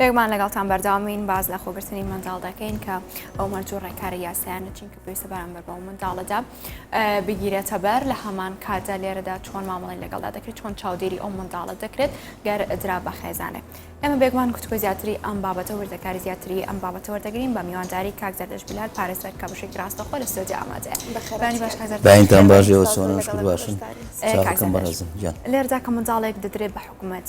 بێگومان لەگەڵتان بەرداوامین باز لە خۆگرتنی منداڵ دەکەین کە ئەو مەرجوو ڕێکاری یاسایانە چین کە پێویستە بەرامبەر بە ئەو منداڵەدا بگیرێتە بەر لە هەمان کاتدا لێرەدا چۆن مامەڵەی لەگەڵدا دەکرێت چۆن چاودێری ئەو منداڵە دەکرێت گەر درا بە خێزانێ. ئێمە بێگومان گفتگۆ زیاتری ئەم بابەتە وردەکاری زیاتری ئەم بابەتە وەردەگرین بە میوانداری کاک زەردەش بلال پارێزەر کە بەشێکی ڕاستەخۆ لە ستۆدیۆ ئامادەیە. باینتان باشەوە چۆن باشن لێرەدا کە منداڵێک دەدرێت بە حکوومەت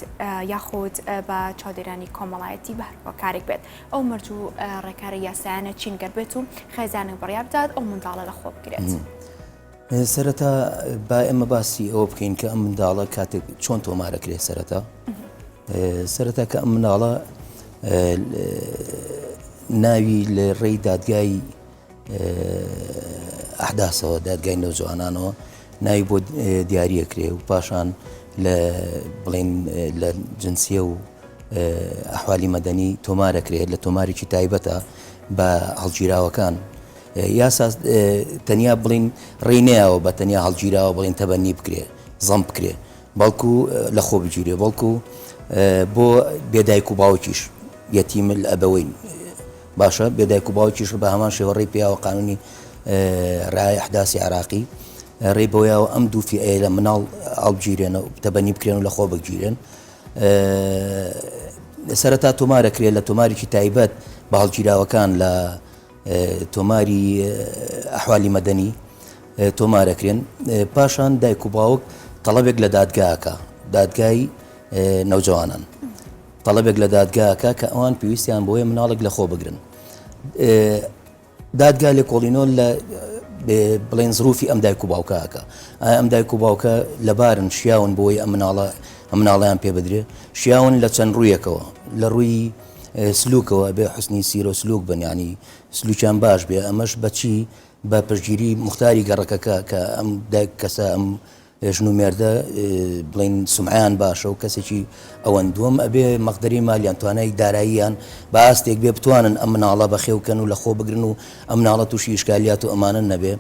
یاخود بە چاودێرانی کۆمەڵایەتی بە کارێک بێت ئەو مەرجوو ڕێکاری یاسایانە چین گەر بێت و خێزانێک بڕیا بدات ئەو منداڵە لە خۆ بگرێت. سەرەتا با ئێمە باسی ئەوە بکەین کە ئەم منداڵە کاتێک چۆن تۆمارەکرێت سەرەتا کە ئەم مناڵە ناوی لە ڕێی دادگای ئەحداسەوە دادگای نەوجوانانەوە ناوی بۆ دیاریەکرێ و پاشان لە بڵێن لە جنسیە و ئەحوالی مەدەنی تۆمارەکرێت لە تۆمارێکی تایبەتە بە هەڵگیراوەکان یاسا تەنیا بڵین ڕێنەیەوە بە تەنیا هەڵگیراوە بڵین تەبەنی بکرێ زەم بکرێ بەڵکو لە خۆ بگیرێ بەڵکو بۆ بێدایک و باوکیش یەتیم ئەبەوەین باشە بێدایک و باوکیش بە هەمان شێوە ڕێی پیاوە قانونی ڕای ئەحداسی عراقی ڕێی بۆیەوە ئەم دوو فئەیە لە مناڵ هەڵبگیرێن و تەبەنی بکرێن و لە خۆ بگیرێن سەرەتا تۆمارەکرێت لە تۆمارێکی تایبەت بە هەڵگیراوەکان لە تۆماری ئەحوالی مەدەنی تۆمارەکرێن پاشان دایک و باوک تەڵەبێک لە دادگاکە دادگای نەوجوانان تەڵەبێک لە دادگاکە کە ئەوان پێویستیان بۆیە مناڵێک لە خۆ بگرن دادگا لێ کۆڵینۆ لە بڵێن زروفی ئەم دایک و باوکەکە ئەم دایک و باوکە لەبارن شیاون بۆی ئەم مناڵیان پێ بدرێ شیاون لە چەند ڕوویەکەوە لە ڕووی سلوکەوە بێ حوسنی سیرۆ سلوک بن ینی سلوکیان باش بێ ئەمەش بەچی بە پشگیری مختاری گەڕەکەکە کە ئەم دایک کەسە ئەم ژن و مێردە بڵین سمعیان باشە و کەسێکی ئەوەن دووەم ئەبێ مەقدەری مالیان توانای داراییان بە ئاستێک بێ بتوانن ئەم مناڵە بەخێوکەن و لە خۆ بگرن و ئەم مناڵە تووشی ئیشکالیات و ئەمانە نەبێ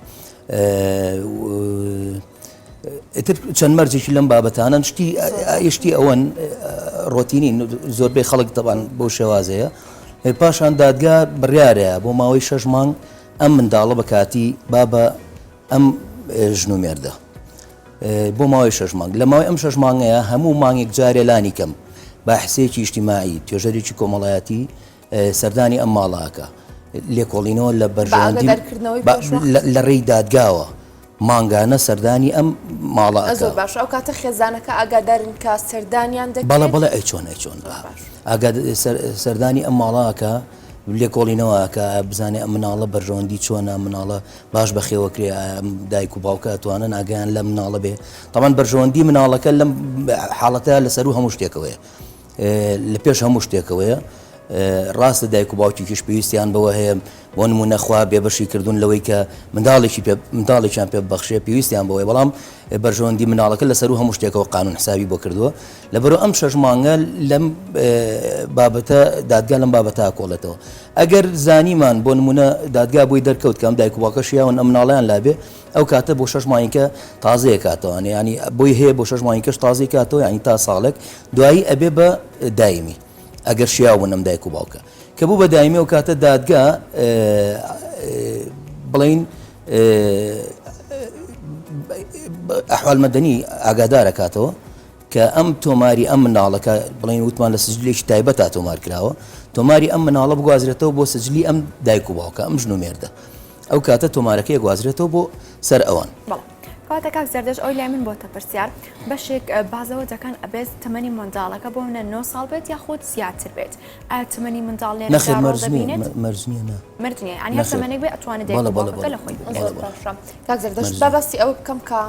چەند مەرجێکی لەم بابەتانە شتی ئەوەن ڕۆتینین زۆربەی خەڵک تەبان بۆ شێوازەیە پاشان دادگا بڕیارەیە بۆ ماوەی 6 مانگ ئەم منداڵە بە کاتی بابە ئەم ژن و مێردە بۆ ماوەی 6 مانگ لە ماوەی ئەم 6 مانگەیە هەموو مانگێک جارێ لانی کەم بە حسێکی ئیجتیماعی توێژەرێکی کۆمەڵایەتی سەردانی ئەم ماڵاکە لێکۆڵینەوە لە بەرژەوەندی لە ڕێی دادگاوە مانگانە سەردانی ئەم ماڵە زۆر باش ئەو کاتە خێزانەکە ئاگادارن کە سەردانیان دەکرێت بەڵێ ئەیچۆن سەردانی ئەم ماڵاکە لێکۆڵینەوە کە بزانێ ئەم مناڵە بەرژەوەندی چۆنە مناڵە باش بەخێوەکرێ دایک و باوکە ئەتوانن ئاگیان لە مناڵە بێ تەمان بەرژەوەندی مناڵەکە لەم حاڵەتە لەسەر و هەموو شتێکەوەیە لە پێش هەموو شتێکەوەیە ڕاستە دایک و باوکیش پێویستیان بەوە هەیە بۆ نمونەخوا بێبەشی کردوون لەوەی کە منداڵێکیان پێ بەخشێ پێویستیان بەوەی بەڵام بەرژەوەندی مناڵەکە لەسەر و هەموو شتێکەوە قانون حسابی بۆ کردووە لەبەرەوە ئەم 6 مانگە لەم بابەتە دادگا لەم بابەتە کۆڵێتەوە ئەگەر زانیمان بۆ نمونە دادگا بۆی دەرکەوت کە ئەم دایک و باوکە شیاون ئەم مناڵیان لابێ ئەو کاتە بۆ 6 مانگەکە تازەیە کاتەوە ینی بۆی هەیە بۆ 6 مانگەکەش تازەی کاتەوە ینی تا ساڵێک دوایی ئەبێ بە دایمی ئەگەر شیاون ئەم دایک و باوکە کە بوو بە دایمی و کاتە دادگا بڵین ئەحوال مەدەنی ئاگادارە کاتەوە کە ئەم تۆماری ئەم مناڵەکە بڵین وتمان لە سجلێکی تایبەت تا تۆمار کراوە تۆماری ئەم مناڵە بگوازرێتەوە بۆ سجلی ئەم دایک و باوکە ئەم ژن و مێردە ئەو کاتە تۆمارەکەی گوازرێتەوە بۆ سەر ئەوان کاتە کاک زەردەش ئەوی لای من بۆتە پرسیار بەشێک بازەوە دەکەن ئەبێت تەمەنی منداڵەکە بۆ منە 9 ساڵ بێت یاخود زیاتر بێت ئایا تەمەنی منداڵ لێرە مردنیە ینی هەر تەمەنێک بێت ئەتوانێت دایک و باوکەکە لە خۆی بگرێت. کاک زەردەش بابەستی ئەوە بکەم کە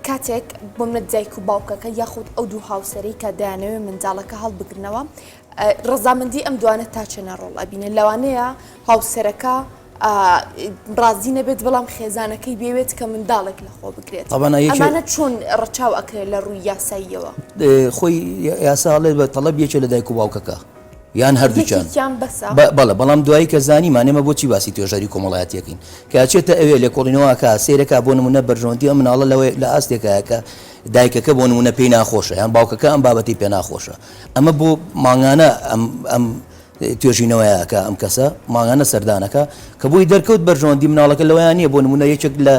کاتێک بۆ منە دایک و باوکەکە یاخود ئەو دوو هاوسەرەی کە دایانەوێ منداڵەکە هەڵبگرنەوە ڕەزامەندی ئەم دوانە تا چەنە ڕۆڵ ئەبینێت لەوانەیە هاوسەرەکە ڕازی نەبێت بەڵام خێزانەکەی بێوێت کە منداڵێک لە خۆ بگرێت ئەمانە چۆن ڕەچاو ئەکرێت لە ڕووی یاساییەوە خۆی یاساڵێت بە تەڵەب یەکێ لە دایک و باوکەکە یان هەردووچان بەڵە بەڵام دوایی کە زانیمان ئێمە بۆچی باسی توێژەری کۆمەڵایەتیەکەین کاچێتە ئەوێ لێکۆڵینەوەکە سێرەکە بۆ نمونە بەرژۆندی ئەم مناڵە لەوەی لە ئاستێکایە کە دایکەکە بۆ نمونە پێی ناخۆشە یان باوکەکە ئەم بابەتی پێ ناخۆشە ئەمە بۆ ماڭانە ئەم توێژینەوەیەکە ئەم کەسە ماغانە سەردانەکە کە بۆی دەرکەوت بەرژۆندی مناڵەکە لەوەیان نییە بۆ نمونە یەکێک لە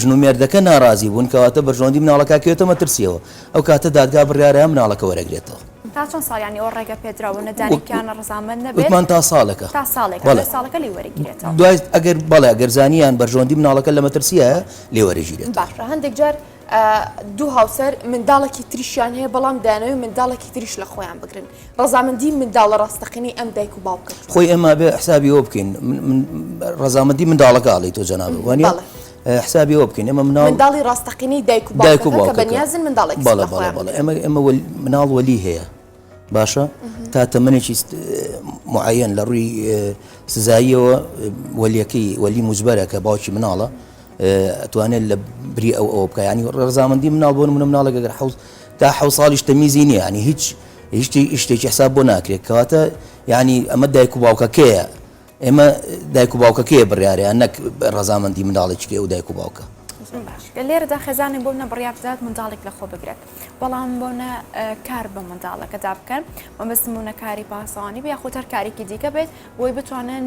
ژن و مێردەکە ناڕازی بوون کەواتە بەرژۆندی مناڵەکە کێتە مەترسیەوە ئەو کاتە دادگا بڕیارەیە مناڵەکە وەرەگرێتەوە تا چۆن ساڵیانی ئەو ڕێگە پێدراوە نەدانیکیانە ڕزامەند نەبێت وتمان تا ساڵەکە تا ساڵێکە لێ وەرەگیرێتەوە دوای ئەگەر بەڵێ ئەگەر زانیان بەرژۆندی مناڵەکە لە مەترسیە لێ وەرەگیرێت باشە هەندێک جار دوو هاوسەر منداڵێکی تریشیان هەیە بەڵام دایانەوەی منداڵێکی تریش لە خۆیان بگرن ڕەزامەندی منداڵە ڕاستەقینی ئەم دایک و باوکە خۆی ئەمە بێ حسابی ئەوە بکەین ڕەزامەندی منداڵەکە ئاڵی تۆ جەنابە وانە حسابی ئەوە بکەین ئەمە منداڵی ڕاستەقینی دایک و باوکەکە کە بەنیازن منداڵێک ئەمە مناڵ وەلی هەیە باشە تا تەمەنێکی معەن لە ڕووی سزاییەوە وەلیەکەی وەلی موجبەرە کە باوکی مناڵە ئەتوانێت لە بری ئەو بکە ینی ڕزامەندی مناڵ بۆ منە مناڵێک گەر تا حەو ساڵیش تەمیزی نییە ینی هیچ شتێکی حساب بۆ ناکرێت کەواتە ینی ئەمە دایک و باوکەکەیە ئێمە دایک و باوکەکەیە بڕیارەیە نەک ڕزامەندی منداڵێکی ئەو دایک و باوکە لێرەدا خێزانێک بۆ منە بڕیار بدات منداڵێک لە خۆ بگرێت بەڵام بۆنە کار بە منداڵەکەدا بکەن مەبەستمونە کاری پاسەوانی بە یاخۆ هەر کارێکی دیکە بێت بۆی بتوانن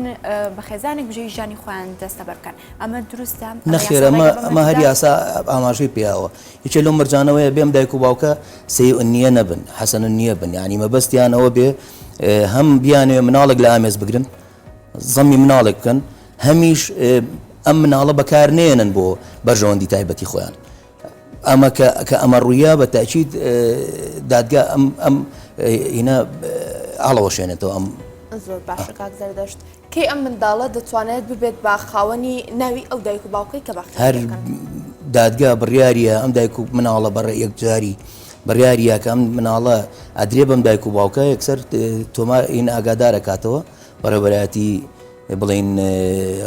بە خێزانێک بژێ ژانی خۆیان دەستە بەرکەن ئەمە دروستە نەخێرە ئەمە هەر یاسا ئاماژەی پیاوە هیچ لەو مرجانەوەیە بێم دایک و باوکە سەیء نییە نەبن حەسەن نییە بن ینی مەبەستیانەوە بێ هەم بیانێ مناڵێک لە ئامێز بگرن زەمی مناڵێک بکەن هەمیش ئەم مناڵە بەکار نێنن بۆ بەرژەوەندی تایبەتی خۆیان ئەمە کە ئەمە ڕوویە بە تاکید دادگا ئەم هینە ئاڵەوەشێنێتەوە ئەم زۆر باشە کاک زەردەشت کەی ئەم منداڵە دەتوانێت ببێت با خاوەنی ناوی ئەو دایک و باوکەی کە هەر دادگا بڕیاریە ئەم دایک و مناڵە بەڕێ یەکجاری بڕیاریە کە ئەم مناڵە ئەدرێ بەم دایک و باوکە یەکسەر تۆمار ئین ئاگادارە کاتەوە بەڕێبەرایەتی بڵین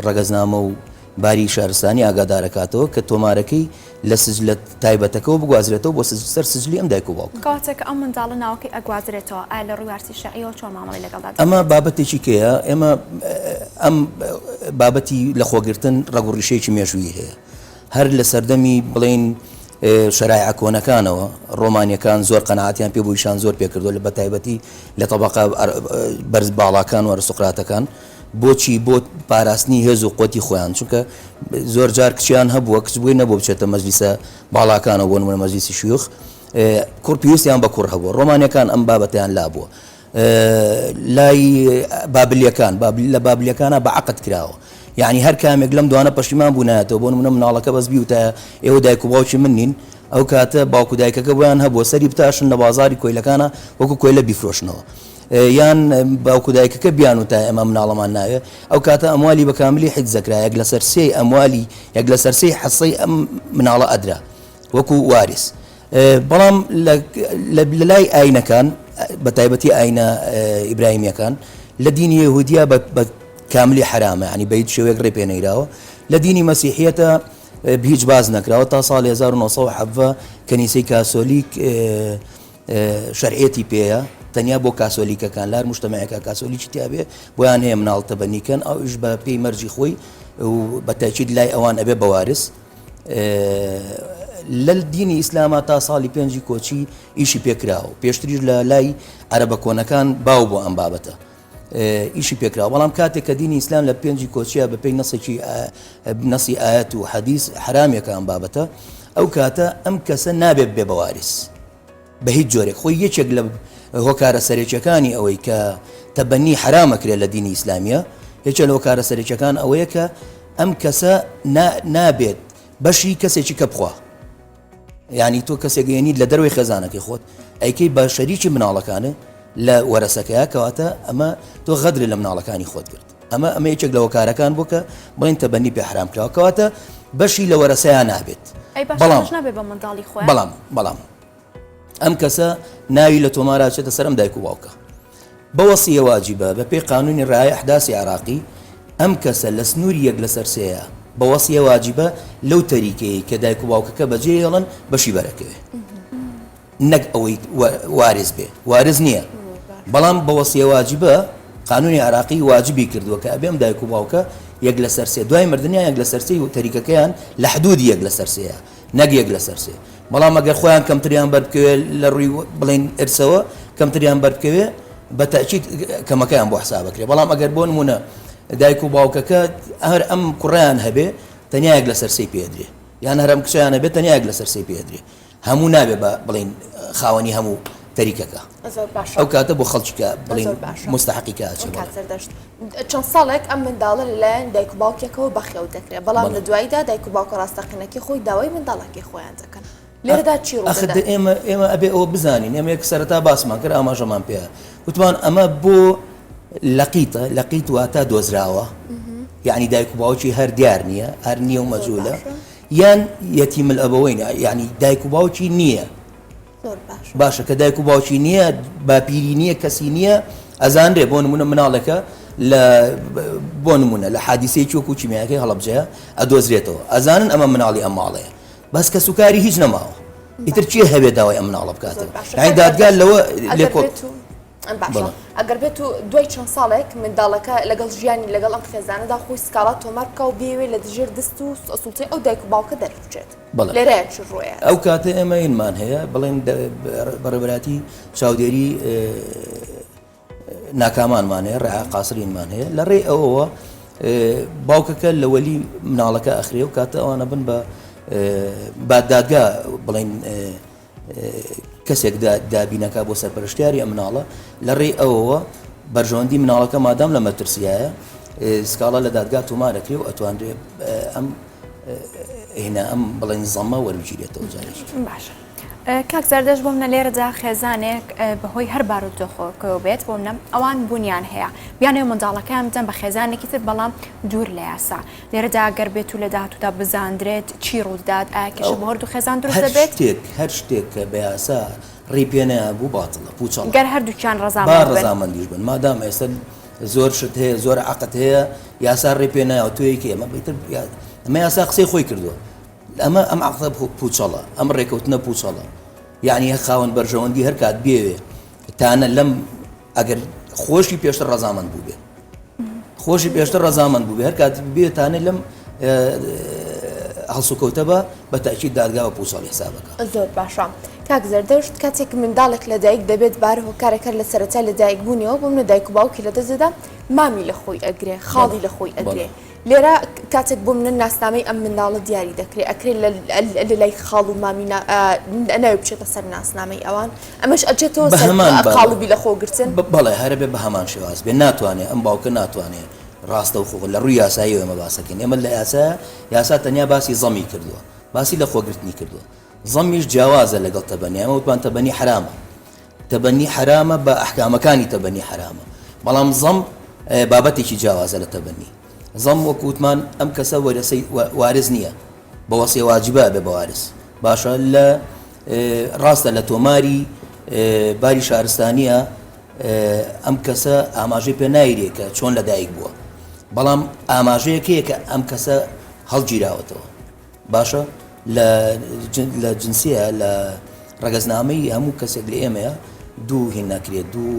ڕەگەزنامە و باری شارستانی ئاگادارەکاتەوە کە تۆمارەکەی لە سجلە تایبەتەکەەوە بگوازرێتەوە بۆ سەر سجلی ئەم دایک و باوک کاتێک ئەم منداڵە ناوەکەی ئەگوازرێتەوە ئایا لە ڕووارسی شەعیەوە چۆن مامەڵی لەگەڵدا ئەمە بابەتێکی کەیە ئێمە ئەم بابەتی لە خۆگرتن ڕەگوڕیشەیەکی مێژووی هەیە هەر لە سەردەمی بڵین شەرایع کۆنەکانەوە ڕۆمانیەکان زۆر قەناعەتیان پێ بوویشان زۆر پێکردو لە بەتایبەتی لە تەبەقە بەرز باڵاکان و ئەرستوقراتەکان بۆچی بۆ پاراستنی هێز و قوتی خۆیان چونکە زۆر جار کچیان هەبووە کچ بووی نەبوو بچێتە مەجلیسە باڵاکانەوە بۆ نمونە مەجلیسی شوێخ کوڕ پێویستیان بە کوڕ هەبووە ڕۆمانیەکان ئەم بابەتیان لابووە لای بابلیەکان لە بابلیەکانە بە عەقد کراوە یعنی هەر کامێک لەم دوانە پەشیمان بوونایەتەوە بۆ نمونە مناڵەکە بەس بیوتە ئێوە دایک و باوکی من نین ئەو کاتە باوکو دایکەکە بۆیان هەبووە سەری بتاشن لە بازاری کۆیلەکانە وەکو کۆیلە بیفرۆشنەوە یان باوکو دایکەکە بیان و تا ئەمە مناڵەمان ناوێ ئەو کاتە ئەموالی بە کاملی حیت زەکرا یەک لە سەرسەی ئەموالی یەک لە سەرسەی حەسەی ئەم مناڵە ئەدرا وەکو وارث بەڵام لە لای ئاینەکان بە تایبەتی ئاینە ئیبراهیمیەکان لە دینی یەهودیا بە کاملی حرامە ینی بە هیچ شێوەیەک ڕێ پێنەیراوە لە دینی مەسیحیەتە هیچ باز نەکراوە تا ساڵی 1970 کەنیسەی کاسۆلیک شەرعێتی پێیە تەنیا بۆ کاسۆلیکەکان لار مشتەمەیەکە کاسۆلیکی تیاابێ بۆیان هەیە مناڵ تەبەنیکەن ئەوش بە پێی مەرجی خۆی و بە تاکید لای ئەوان ئەبێ بەوارث لە دینی ئیسلامە تا ساڵی 5 کۆچی ئیشی پێکراوە پێشتریش لە لای عەرەبە کۆنەکان باو بۆ ئەم بابەتە ئیشی پێکراوە بەڵام کاتێک کە دینی ئیسلام لە 5 کۆچیە بە پێی نەسی ئاەت و حەدیث حرامێکە ئەم بابەتە ئەو کاتە ئەم کەسە نابێت بێ بەوارث بە هیچ جۆرێک خۆی یەکێک لە هۆکارە سەرێکیەکانی ئەوەی کە تەبەنی حرامەکرێت لە دینی ئیسلامیە یەکێک لە هۆکارە سەرێکیەکان ئەوەیە کە ئەم کەسە نابێت بەشی کەسێکی کە بخوا یعنی تۆ کەسێکگەێنیت لە دەروی خێزانەکەی خۆت ئەیکەی بە شەریکی مناڵەکانە لە وەرەسەکەیە کەواتە ئەمە تۆ غەدر لە مناڵەکانی خۆت کرد ئەمە یەکێک لە هۆکارەکان بوو کە بڵین تەبەنی پێ حرام کراوە کەواتە بەشی لە وەرەسەیان نابێت بەڵام ئەم کەسە ناوی لە تۆمارە چێتە سەر ئەم دایک و باوکە بە وەسیە واجبە بە پێی قانونی ڕایە ئەحداسی عێراقی ئەم کەسە لە سنووری یەک لەسەر سێیە بە وەسیە واجبە لەو تەریکەیە کە دایک و باوکەکە بەجێ هێڵن بەشی بەرەکەوێ نەک ئەوەی وارث بێ وارث نییە بەڵام بە وەسیە واجبە قانونی عراقی واجبی کردووە کە ئەبێم دایک و باوکە یەک لە سەرسێ دوای مردنیان یەک لە سەرسێ و تەریکەکەیان لە حدودی یەک لە سەرسەیە نەک یەک لە سەرسێ بەڵام ئەگەر خۆیان کەمتریان بەربکەوێ لە ڕووی بڵین ئرسەوە کەمتریان بەربکەوێ بە تەأکید کەمەکەیان بۆ حسابەکرێ بەڵام ئەگەر بۆ نمونە دایک و باوکەکە هەر ئەم کوڕیان هەبێ تەنیا یەک لە سەرسەی پێدرێ یان هەرم کچیان هەبێت تەنیا یەک لە سەرسەی پێدرێ هەموو نابێ بە بڵین خاوەنی هەموو تەریکەکە ئەو کاتە بۆ خەڵکیکە بڵین مستحقیکە چەند ساڵێک ئەم منداڵە لەلایەن دایک و باوکێکەوە بەخێو دەکرێت بەڵام لە دواییدا دایک و باوکە ڕاستەقینەکەی خۆی داوای منداڵەکەی خۆیان دەکەن لێرەدا چی ڕوودەدات ئێمە ئەبێ ئەوە بزانین ئێمە یەک سەرەتا باسمان کرد ئاماژەمان پێە وتمان ئەمە بۆ لەقیت واتە دۆزراوە یعنی دایک و باوکی هەر دیار نییە هەر نییە و مەجوولە یان یەتیم الئەبەوەین یعنی دایک و باوکی نییە باشە کە دایک و باوکی نییە باپیری نییە کەسی نییە ئەزانرێ بۆ نمونە مناڵەکە بۆ نمونە لە حادیسەی چۆک و چیمایەکەی هەڵەبجەیە ئەدۆزرێتەوە ئەزانن ئەمە مناڵی ئەم ماڵەیە بەس کە سوکاری هیچ نەماوە ئیتر چیە هەبێت داوای ئەم مناڵە بکاتەوە یعنی دادگا لەوە لێکۆ باشە ئەگەر بێت و دوای چەند ساڵێک منداڵەکە لەگەڵ ژیانی لەگەڵ ئەم خێزانەدا خۆی سکاڵات تۆمار بکە و بێوێ لە دژێر دەست و سوڵتەی ئەو دایک و باوکە دەربچێت لێرەیە چ ڕۆیە ئەو کاتە ئێمە ئینمان هەیە بڵێن بەڕێبەراتی چاودێری ناکامانمان هەیە ڕێعا قاسرینمان هەیە لە ڕێی ئەوەوە باوکەکە لە وەلی مناڵەکە ئەخرێ و کاتە ئەوانە بن بە دادگا بڵێن کەسێک دابینەکە بۆ سەرپەرشتیاری ئەم مناڵە لە ڕێی ئەوەوە بەرژەوەندی مناڵەکە مادام لە مەترسیایە سکاڵە لە دادگا تۆمارەکرێ و ئەتوانرێ هێنا ئەم بڵێن زەمە وەربگیرێتەوە جارێکی باشە کاک زەردەش بۆم نە لێرەدا خێزانێک بەهۆی هەر بارودۆخۆکەوە بێت بۆم نە ئەوان بوونیان هەیە بیانێ منداڵەکەیان بدەن بە خێزانێکی تر بەڵام دوور لە یاسا لێرەدا گەر بێت و لە داهاتوودا بزاندرێت چی ڕوودات ئاکیش بە هەردوو خێزان دروست دەبێت هەر شتێک کە بە یاسا ڕێی پێنەیە بوو باتڵە پوچەڵ گەر هەردووکیان ڕەزامەندیش بن مادام ئێستا زۆر شت هەیە زۆر عەقد هەیە یاسا ڕێ پێنایە توەیەکی ئەمە بەیتر ئەمە یاسا قسەی خۆی کردووە ئەمە ئەم عەقدە پوچەڵە ئەم ڕێکەوتنە پوچەڵە یعنی خاوەن بەرژەوەندی هەر کات بێوێ تانە لەم ئەگەر خۆشی پێشتر ڕەزامەند بوو بێ خۆشی پێشتر ڕەزامەند بوو بێ هەر کات بێتانە لەم هەڵسوکەوتە بە تەأکید دادگا بە پوچەڵ حسابەکە زۆر باشە کاک زەردەشت کاتێک منداڵێک لە دایک دەبێت بارە هۆکارەکە لە سەرەتا لە دایک بوونیەوە بۆ منە دایک و باوکی لە دەستدا مامی لە خۆی ئەگرێ خاڵی لە خۆی ئەگرێ لێرە کاتێک بۆ منە ناسنامەی ئەم منداڵە دیاری دەکرێت ئەکرێت لە لای خاڵ و مامی ناوێ بچێتە سەر ناسنامەی ئەوان ئەمەش ئەجێتەوە خاڵوبی لە خۆگرتن بەڵێ هەرە بێ بە هەمان شێواز بێ ناتوانێت ئەم باوکە ناتوانێت ڕاستە و خۆ لە ڕووی یاسایی ئێمە باسەکەین ئێمە لە یاسا تەنیا باسی زەمی کردووە باسی لە خۆگرتنی کردووە زەمیش جیاوازە لەگەڵ تەبەنی ئەمە وتمان تەبەنی حرامە تەبەنی حرامە بە ئەحکامەکانی تەبەنی حرامە بەڵام زەم بابەتێکی جیاوازە لە تەبەنی زەم وەکوتمان ئەم کەسە وەرەسەی وارز نییە بە وەسیە واجبە بێ بە وارز باشە لە ڕاستە لە تۆماری باری شارستانیە ئەم کەسە ئاماژەی پێ نایرێ کە چۆن لە دایک بووە بەڵام ئاماژەیەکەیە کە ئەم کەسە هەڵگیراوەتەوە باشە لە جنسیە لە ڕەگەزنامەی هەموو کەسێک لە ئێمەیە دوو هین ناکرێت دوو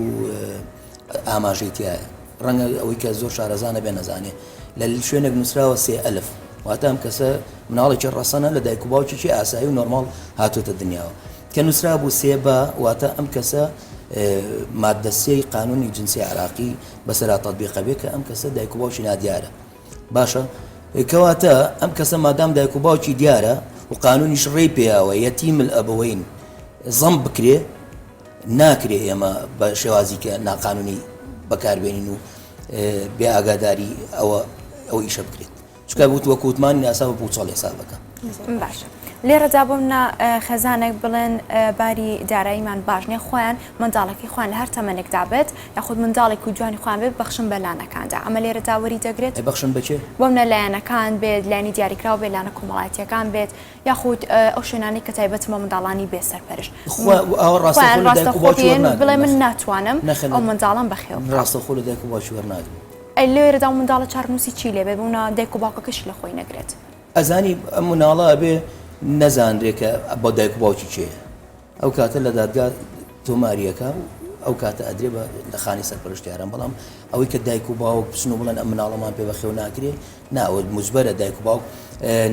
ئاماژەی تایە ڕەنگە ئەوەی کە زۆر شارەزانە بێ نەزانێ لە شوێنێک نووسراوە 3,000 واتە ئەم کەسە مناڵێکی ڕەسەنە لە دایک و باوکێکی ئاسایی و نۆرماڵ هاتوۆتە دنیاوە کە نووسرا بوو 3 واتە ئەم کەسە مادە 3 قانونی جنسی عراقی بەسەرا تەطبیقە بێ کە ئەم کەسە دایک و باوکی نادیارە باشە کەواتە ئەم کەسە مادام دایک و باوکی دیارە و قانونیش ڕێی پێیاوە یەتیم الئەبەوەین زەم بکرێ ناکرێ ئێمە بە شێوازی کە ناقانونی بەکاربێنین و بێ ئاگاداری ئەوە ئیشە بکرێت چکە بوت وەکوتمانی یاسا بە پوچەڵ حسابەکە باشە لێرەدا بۆمە خێزانێک بڵێن باری داراییمان باش نیە خۆیان منداڵێکی خۆیان لە هەر تەمەنێکدا بێت یاخود منداڵێک و جوانی خۆیان بێت بەخشن بە لانەکاندا ئەمە لێرە داوەری دەگرێت بەخشن بچێ بۆمە لایەنەکان بێت لایانی دیاریکراوە بێت لانە کۆمەڵایەتیەکان بێت یاخود ئەو شوێنانی کە تایبەتمە منداڵانی بێ سەرپەرش بڵێ من ناتوانم ئەو منداڵم بەخێو ڕاستەخۆ لە دایک و باوکی وەرناگرم ئەی لێرەدا و منداڵە چارنووسی چی لێ بێ بوونە دایک و باوکەکەش لە خۆی نەگرێت ئەزانی ئەم مناڵە بێ نەزانرێت کە بۆ دایک و باوکی چێە ئەو کاتە لە دادگا تۆماریەکە ئەو کاتە ئەدرێ بە لە خانی سەرپەرشتیاران بەڵام ئەوەی کە دایک و باوک بچن و بڵێن ئەم مناڵەمان پێ بەخێو ناکرێ ناوە مجبەرە دایک و باوک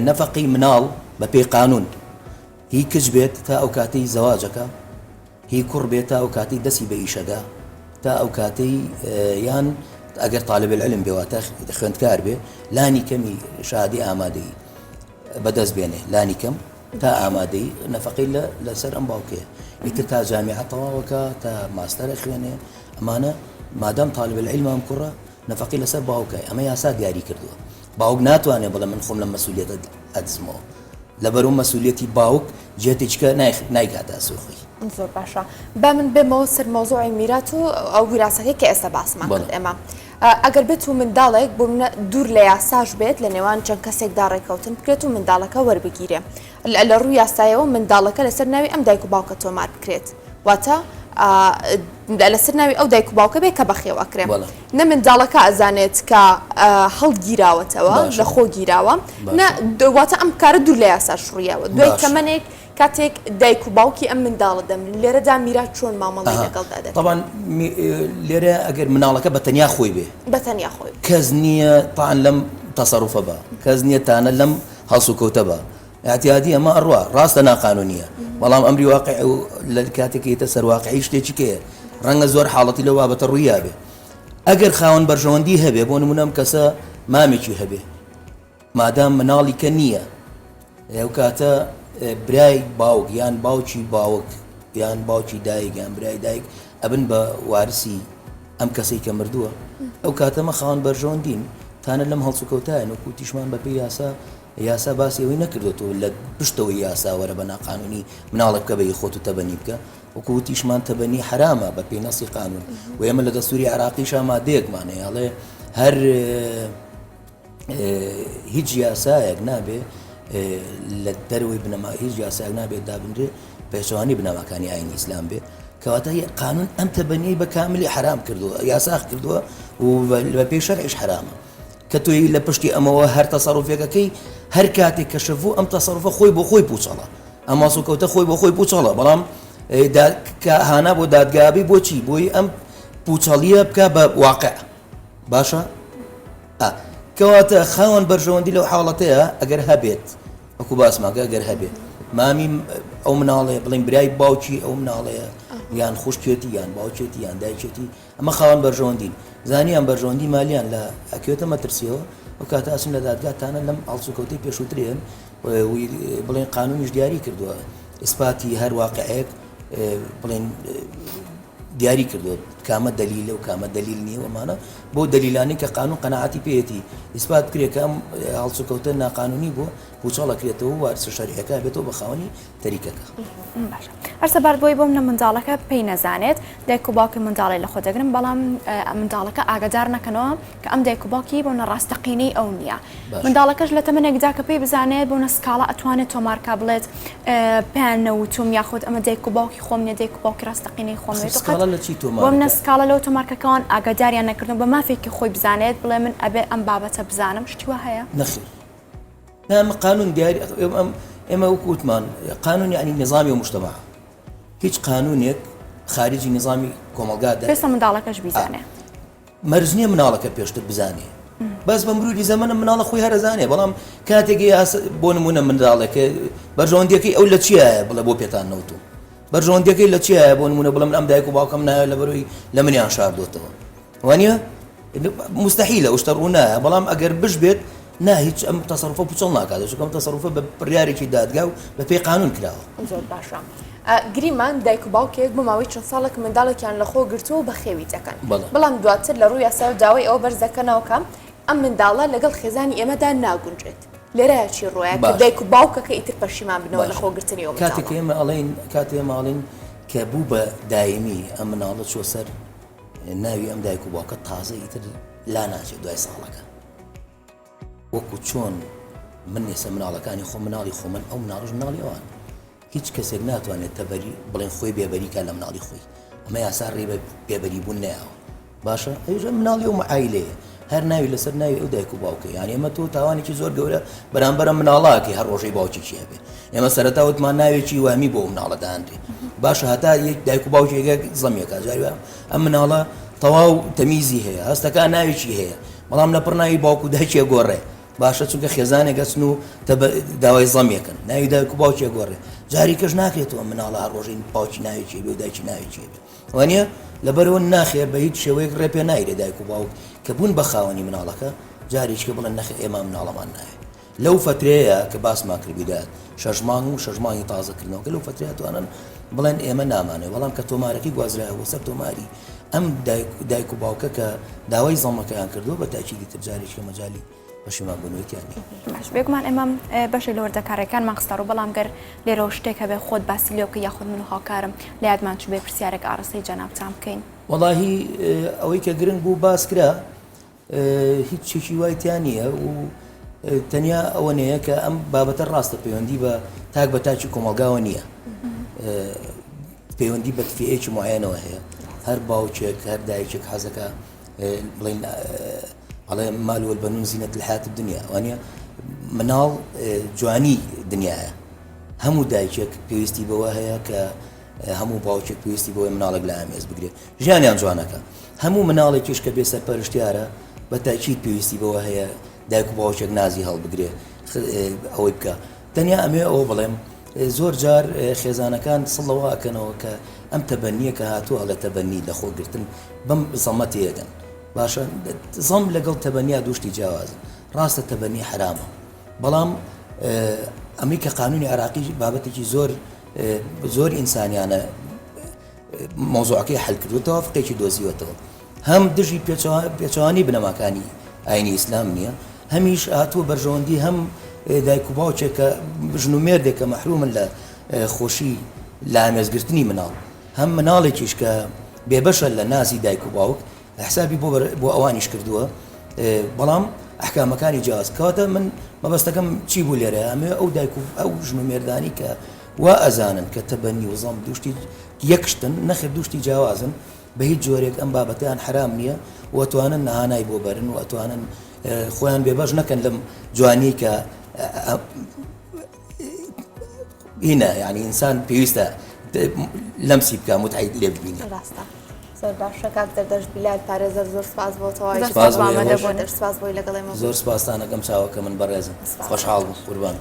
نەفەقی مناڵ بە پێی قانون هی کچ بێت تا ئەو کاتەی زەواجەکە هی کوڕ بێت تا ئەو کاتی دەستی بە ئیشەدا تا ئەو کاتەی یان ئەگەر طالب العلم بێواتە خوێندکار بێ لانی کەمی شادی ئامادەی بەدەست بێنێ لانی کەم تا ئامادەی نەفەقی لەسەر ئەم باوکەیە ئیتر تا جامیعە تەواوەکە تا ماستەرە خوێنێ ئەمانە مادام طالب العلم ئەم کوڕە نەفەقی لەسەر باوکە ئەمە یاسا دیاری کردووە باوک ناتوانێت بڵێ من خۆم لە مەسئولیەتە ئەدزمەوە لەبەرەوە مەسئولیەتی باوک جێتێککە نایکاتە سوخی زۆر باشە با من بێمەوە سەر مۆزوعی میرات و ئەو ویراسەکەی کە ئێستا باسمان کرد ئێمە ئەگەر بێت و منداڵێک بۆ دوور لە یاساش بێت لە نێوان چەند کەسێکدا ڕێکەوتن بکرێت و منداڵەکە وەربگیرێ لە ڕووی یاسایەوە منداڵەکە لەسەر ناوی ئەم دایک و باوکە تۆمار بکرێت واتە لەسەر ناوی ئەو دایک و باوکە بێت کە بەخێوەکرێ نە منداڵەکە ئەزانێت کە هەڵگیراوەتەوە لە خۆ گیراوە واتە ئەم کارە دوور لە یاساش ڕوویەوە دوای تەمەنێک کاتێک دایک و باوکی ئەم منداڵە دەمرن لێرەدا میرات چۆن مامەڵی لەگەڵدا دەکەن طبعا لێرە ئەگەر مناڵەکە بە تەنیا خۆی بێ بەتەنیا خۆی کەس نییە تاان لەم تەسەڕوفە بە کەس نییە تانە لەم هەڵسو کەوتە بە اعتیادی ئەمە ئەڕوا ڕاستە ناقانونیە بەڵام ئەمری واقع لە کاتێکیتە سەرواقعی شتێکی کەیە ڕەنگە زۆر حاڵەتی لە بابەتە ڕوویا بێ ئەگەر خاوەن بەرژەوەندی هەبێ بۆ نمونەم کەسە مامێکی هەبێ مادام مناڵی کە نییە ئەو کاتە برای باوک یان باوکی باوک یان باوکی دایک یان برای دایک ئەبن بە وارسی ئەم کەسەی کە مردووە ئەو کاتەمە خاوەن بەرژەوەندین تانە لەم هەڵسوکەوتایە وەکو تیشمان بەپێی یاسا باسی ئەوەی نەکردوێتەوە لە پشتەوەی یاساوەرە بە ناقانونی مناڵە بکە بەی خۆت و تەبەنی بکە وەکو تیشمان تەبەنی حرامە بە پێی نەسی قانون و ئێمە لە دەستوری عراقیش ئامادەیەکمانەیە ئەڵێ هەر هیچ یاسایەک نابێ لە دەروی بنەما هیچ یاسایەک نابێت دابنرێ پێشەوانی بنەماکانی ئاینی ئیسلام بێ کەواتە قانون ئەم تەبەنی بە کاملی حرام کردووە یاساخ کردووە و بە پێی شەرعیش حرامە کە توی لە پشتی ئەمەوە هەر تەسەڕوفێکەکەی هەر کاتێک کە شەفوو ئەم تەسەڕوفە خۆی بۆ خۆی پوچەڵە ئەم ماسوکەوتە خۆی بۆ خۆی پوچەڵە بەڵام هانا بۆ دادگابی بۆچی بۆی ئەم پوچەڵیە بکە بە واقع باشە کەواتە خاوەن بەرژەوەندی لەو حاڵەتەیە ئەگەر هەبێت وەکو باسماکە ئەگەر هەبێت مامی ئەو مناڵەیە بڵین برای باوکی ئەو مناڵەیە یان خوشکێتی یان باوکێتی یان دایکێتی ئەمە خاوەن بەرژەوەندین زانیان بەرژەوەندی مالیان لە ئەکوێتە مەترسیەوە و کاتە ئەچن لە دادگاتانە لەم هەڵسوکەوتەی پێشووترێن بڵێن قانونیش دیاری کردووە ئیسپاتی هەر واقعەیەک بڵێن دیاری کردووە کامە دلیلە و کامە دلیل نییە ومانە بۆ دلیلانی کە قانون قەناعەتی پێێتی ئیسپات کرێت کە ئەم هەڵسوکەوتە ناقانونی بۆ پوچەڵەکرێتەوە وارسە شەریعەکە بێتەوە بە خاوەنی تەریکەکە هەرسە بار بۆی بۆم نە منداڵەکە پێی نەزانێت دایک و باوکی منداڵی لە خۆ دەگرن بەڵام منداڵەکە ئاگادار نەکەنەوە کە ئەم دایک و باوکی بۆ نەڕاستەقینەی ئەو نییە منداڵەکەش لە تەمەنێکدا کە پێی بزانێت بۆ نەسکاڵە ئەتوانێت تۆمارکە بڵێت پێیان نەوتوم یاخود ئەمە دایک و باوکی خۆم نیە دایک و باوکی ڕاستەقینەی خۆم بۆم نەسکاڵە لەو تۆمارکەکەوان ئاگاداریان نەکردن بە مافێکی خۆی بزانێت بڵێ من ئەبێ ئەم بابەتە بزانم شتیوە هەیە نەخێر نام قانون دیاری ئێمە وکوتمان قانون یعنی نظامی و مجتمع هیچ قانونێک خارجی نظامی کۆمەلگادا پێستا منداڵەکەش بیزانێ مەرج نییە مناڵەکە پێشتر بزانێ بەس بە مروری زەمانە مناڵە خۆی هەرەزانێ بەڵام کاتێکی بۆ نمونە منداڵەکە بەرژەوەندیەکەی ئەو لە چیە بڵێ بۆ پێتان نەوتوم بەرژەوەندیەکەی لە چیە بۆ نمونە بڵێ من ئەم دایک و باوکەم نایە لە بەرۆی لە منیان شاردوتەوە وانە مستحیلە ئەو شتە ڕوو نایە بەڵام ئەگەر بش بێت نا هیچ ئەم تەسەڕوفە پوچەڵ ناکات چونکە ئەم تەسەڕوفە بە بڕیارێکی دادگا و بە پێی قانون کراوە زۆر باشە گریمان دایک و باوکێک بۆ ماوەی چەند ساڵێک منداڵێکیان لە خۆ گرتووە بە خێوی دەکەن بەڵام دواتر لە ڕووی یاسا و داوای ئەوە بەرز دەکەنەوە کە ئەم منداڵە لەگەڵ خێزانی ئێمەدا ناگونجێت لێرەیە چی ڕۆیە کە دایک و باوکەکە ئیتر پەشیمان بنەوە لە خۆگرتنی ئەو کاتێک ئێمە ئەڵێن کە بوو بە دایمی ئەم مناڵە چۆ سەر ناوی ئەم دایک و باوکە تازە ئیتر لا ناچێت دوای ساڵەکە وەکو چۆن من نێسە مناڵەکانی خۆ مناڵی خۆ من ئەو مناڵش مناڵی ئەوان هیچ کەسێک ناتوانێت تەبەری بڵێن خۆی بێبەریکە لە مناڵی خۆی ئەمە یاسا ڕێ بە بێبەری بوون نایەوە باشە ئەوژە مناڵی و عایلەیە هەر ناوی لەسەر ناوی ئەو دایک و باوکە یانی ئەمە تۆ تاوانێکی زۆر گەورە بەرامبەرە مناڵاکە هەر ڕۆژەی باوکی بێ ئێمە سەرەتا وتمان ناوێکی وامی بۆ مناڵەدانرێ باشە هەتا یەک دایک و باوکێکە زەمیەکە جاریوە ئەم مناڵە تەواو تەمیزی هەیە هەستەکان ناوێکی هەیە بەڵام لەپڕ ناوی باوک و دایکێ گۆڕێ باشە چونکە خێزانێک گەچن و داوای زەمیەکەن ناوی دایک و باوکێ گۆڕێ جاری کەش ناکرێتەوە مناڵە هەر ڕۆژین باوکی ناوێکی بێ و دایکی ناوێکی بێ وانە لەبەرەوە ناخێر بە هیچ شێوەیەک ڕێپێ نایرێ دایک و باوک کە بوون بە خاوەنی مناڵەکە جارێککە بڵێن نەخ ئێمە مناڵەمان نایە لەو فترەیە کە باسمان کردبیدات 6 مانگ و 6 مانگی تازەکردنەوە لەو فترەیە توانن بڵێن ئێمە نامانێ بەڵام کە تۆمارەکەی گوازراوە سەر تۆماری ئەم دایک و باوکە کە داوای زەڵمەکەیان کردووە بە تاکیدی تر جارێککە مەجای پەشیمانبوونەوەیتیانی بێگومان ئێمە بەشی لە وەردەکارەکانمان خستار و بەڵام گەر لێرەوە شتێک هەبێ خۆت باسی لێوکە یاخود من و هاوکارم لە یادمان چوو بێ پرسیارێک ئاڕستەی جەنابتان بکەین وەڵاهی ئەوەی کە گرنگ بوو باس کرا هیچ شێکی وایتیان نییە و تەنیا ئەوە نەیە کە ئەم بابەتە ڕاستە پەیوەندی بە تاک بە تاکی کۆمەلگاوە نییە پەیوەندی بە تفیەیەکی معەنەوە هەیە هەر باوچێک هەر دایکێک حەزەکە بڵین ئەڵێ مال والبنون زینەت الحیاة الدنیا وانە مناڵ جوانی دنیاە هەموو دایکێک پێویستی بەوە هەیە کە هەموو باوچێک پێویستی بەوەی مناڵێک لە ئامێز بگرێت ژیانیان جوانەکە هەموو مناڵێکیش کە بێ سەرپەرشتیارە بە تاکید پێویستی بەوە هەیە دایک و باوچێک نازی هەڵبگرێت ئەوەی بکە تەنیا ئەمێ ئەوە بڵێم زۆر جار خێزانەکان سڵەوە ئەکەنەوە کە ئەم تەبەنیە کە هاتووە لە تەبەنی لە خۆگرتن بەم زەمەت تێگەن باشە زەم لەگەڵ تەبەنیا دوشتی جیاوازن ڕاستە تەبەنی حرامە بەڵام ئەمریکا قانونی عراقی بابەتێکی زۆر ئینسانیانە مۆزوعەکەی حەل کردوتەوە فقێکی دۆزیوەتەوە هەم دژی پێچەوانی بنەماکانی ئاینی ئیسلام نییە هەمیش هاتووە بەرژەوەندی هەم دایک و باوچێک کە ژن و مێردێک کە مەحرومن لە خۆشی لە ئامێزگرتنی مناڵ هەم مناڵێکیش کە بێبەشە لە نازی دایک و باوک حسابی بۆ ئەوانیش کردووە بەڵام ئەحکامەکانی جیاواز کەواتە من مەبەستەکەم چی بوو لێرە ئەمێ ئەو دایک و ئەو ژن و مێردانی کە وا ئەزانن کە تەبەنی و زەم دوشتی یەکشتن نەخێر دوشتی جیاوازن بە هیچ جۆرێک ئەم بابەتیان حرام نییە وەتوانن نەهانای بۆ بەرن و ئەتوانن خۆیان بێبەش نەکەن لەم جوانی کە هینە یعنی ئینسان پێویستە لەمسی بکە متعید لێ ببینی ڕاستە زۆر باشە کاک دەردەش بیلال پارێزەر زۆر سپاس بۆتەوە سپاس بۆ دەرسپاس بۆی لەگەڵێمە زۆر سپاسانەکەم چاوەکە من بەڕێزم خۆشحاڵ بوو قوربان